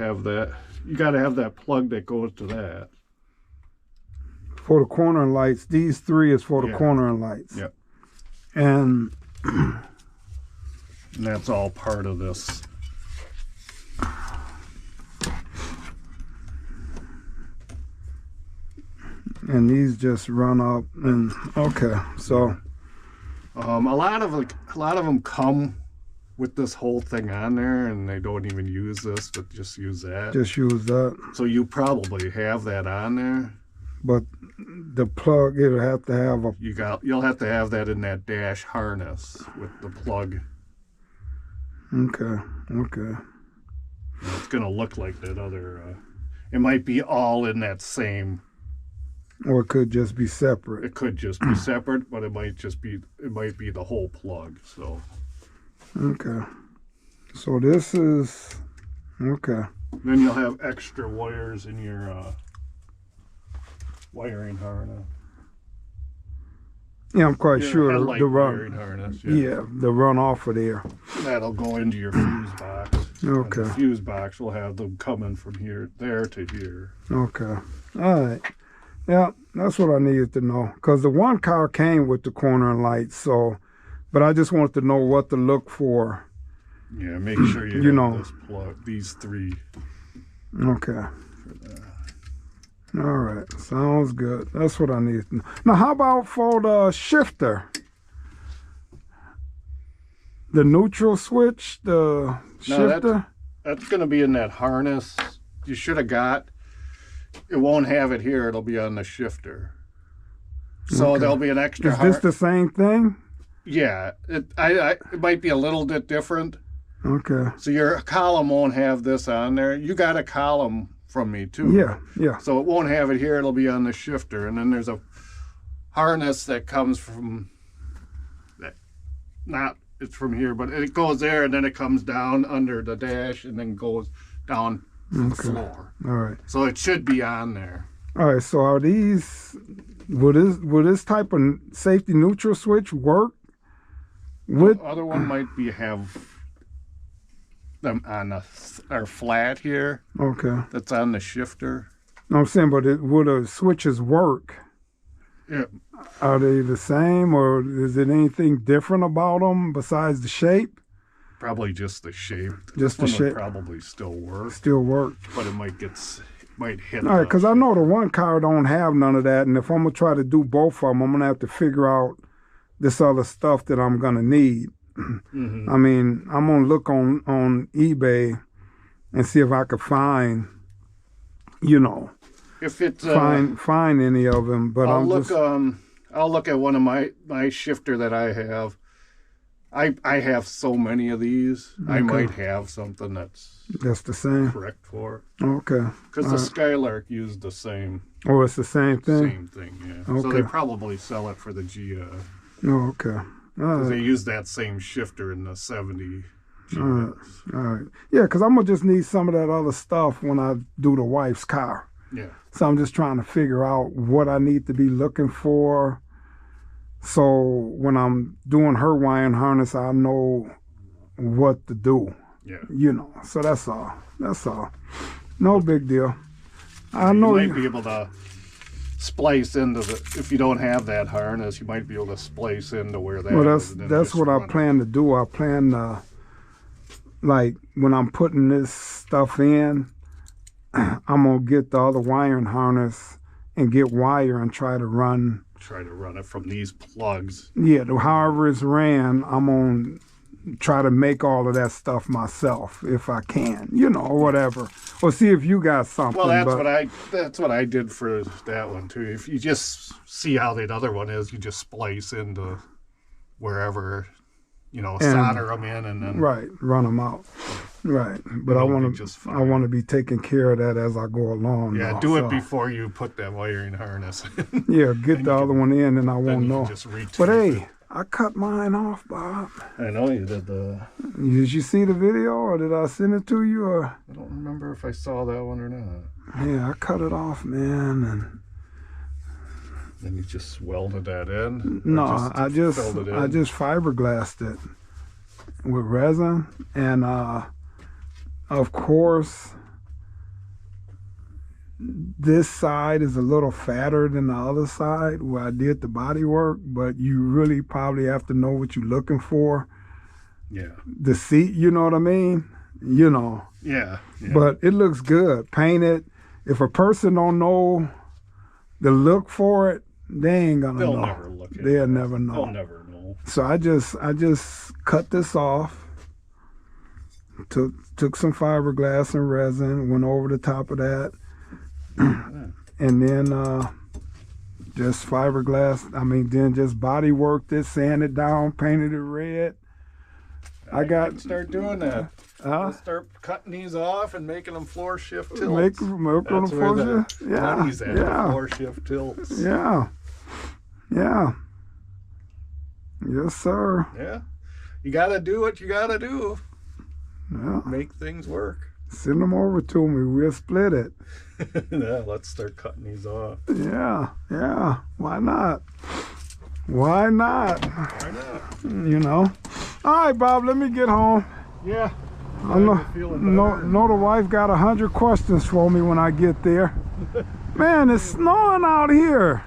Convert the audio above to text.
have that. You got to have that plug that goes to that. For the corner lights, these three is for the corner lights. Yep. And that's all part of this. And these just run up and okay. So a lot of them come with this whole thing on there, and they don't even use this, but just use that. Just use that. So you probably have that on there. But the plug, it'll have to have a. You'll have to have that in that dash harness with the plug. Okay. Okay. It's gonna look like that other. It might be all in that same. Or it could just be separate. It could just be separate, but it might be the whole plug. So. Okay. So this is okay. Then you'll have extra wires in your wiring harness. Yeah, I'm quite sure the wiring harness. Yeah, the run off of there. That'll go into your fuse box. Okay. And the fuse box will have them coming from there to here. Okay. All right. Yeah, that's what I needed to know. Because the one car came with the corner lights, so, but I just wanted to know what to look for. Yeah, make sure you have this plug, these three. Okay. All right, sounds good. That's what I needed to know. Now, how about for the shifter? The neutral switch, the shifter? That's going to be in that harness. You should have got. It won't have it here. It'll be on the shifter. So there'll be an extra. Is this the same thing? Yeah, it might be a little bit different. Okay. So your column won't have this on there. You got a column from me too. Yeah. So it won't have it here. It'll be on the shifter, and then there's a harness that comes from that. It's from here, but it goes there, and then it comes down under the dash, and then goes down the floor. All right. So it should be on there. All right. So are these? Will this type of safety neutral switch work? The other one might have them on our flat here. Okay. That's on the shifter. No, I'm saying, but will the switches work? Yeah. Are they the same, or is it anything different about them besides the shape? Probably just the shape. Just the shape. Would probably still work. Still work. But it might hit. All right, because I know the one car don't have none of that, and if I'm gonna try to do both of them, I'm gonna have to figure out this other stuff that I'm gonna need. I mean, I'm gonna look on eBay and see if I could find, if it's find any of them. But I'll look at one of my shifter that I have. I have so many of these. Okay. I might have something that's the same. Correct for it. Okay. Because the Skylark used the same. Oh, it's the same thing. Same thing, yeah. Okay. So they probably sell it for the Gia. Oh, okay. Because they use that same shifter in the 70 GS. All right. Yeah, because I'm going to just need some of that other stuff when I do the wife's car. Yeah. So I'm just trying to figure out what I need to be looking for. So when I'm doing her wiring harness, I know what to do. Yeah. So that's all. That's all. No big deal. I know you might be able to splice into if you don't have that harness, you might be able to splice into where that is. Well, that's what I plan to do. I plan to, like, when I'm putting this stuff in, I'm going to get the other wiring harness and get wire and try to run it from these plugs. Yeah, however it's ran, I'm going to try to make all of that stuff myself if I can, or whatever. Or see if you got something. Well, that's what I did for that one too. If you just see how that other one is, you just splice into wherever, solder them in and then run them out. Right, but I want to be taking care of that as I go along. Yeah, do it before you put that wiring harness in. Yeah, get the other one in, and I won't know. But hey, it. I cut mine off, Bob. I know you did. Did you see the video, or did I send it to you? Or I don't remember if I saw that one or not. Yeah, I cut it off, man, and then you just welded that in. No, I just fiberglassed it with resin, and of course, this side is a little fatter than the other side where I did the body work, but you really probably have to know what you're looking for. Yeah. The seat, you know what I mean? You know. Yeah. Yeah. But it looks good. Painted. If a person don't know the look for it, they ain't gonna They'll know. never look at They'll it. never know. They'll never know. So I just cut this off. Took some fiberglass and resin, went over the top of that, and then just fiberglass. I mean, then just body worked it, sanded down, painted it red. I got start doing that. Let's start cutting these off and making them floor shift tilts. make them That's where the yeah, money's at. The yeah, floor shift tilts. yeah, yeah. Yes, sir. Yeah. You gotta do what you gotta do. Yeah. Make things work. Send them over to me. We'll split it. Yeah, let's start cutting these off. Yeah, yeah. Why not? Why not? Why not? You know. All right, Bob. Let me get home. Yeah. I know the wife got 100 questions for me when I get there. Man, it's snowing out here.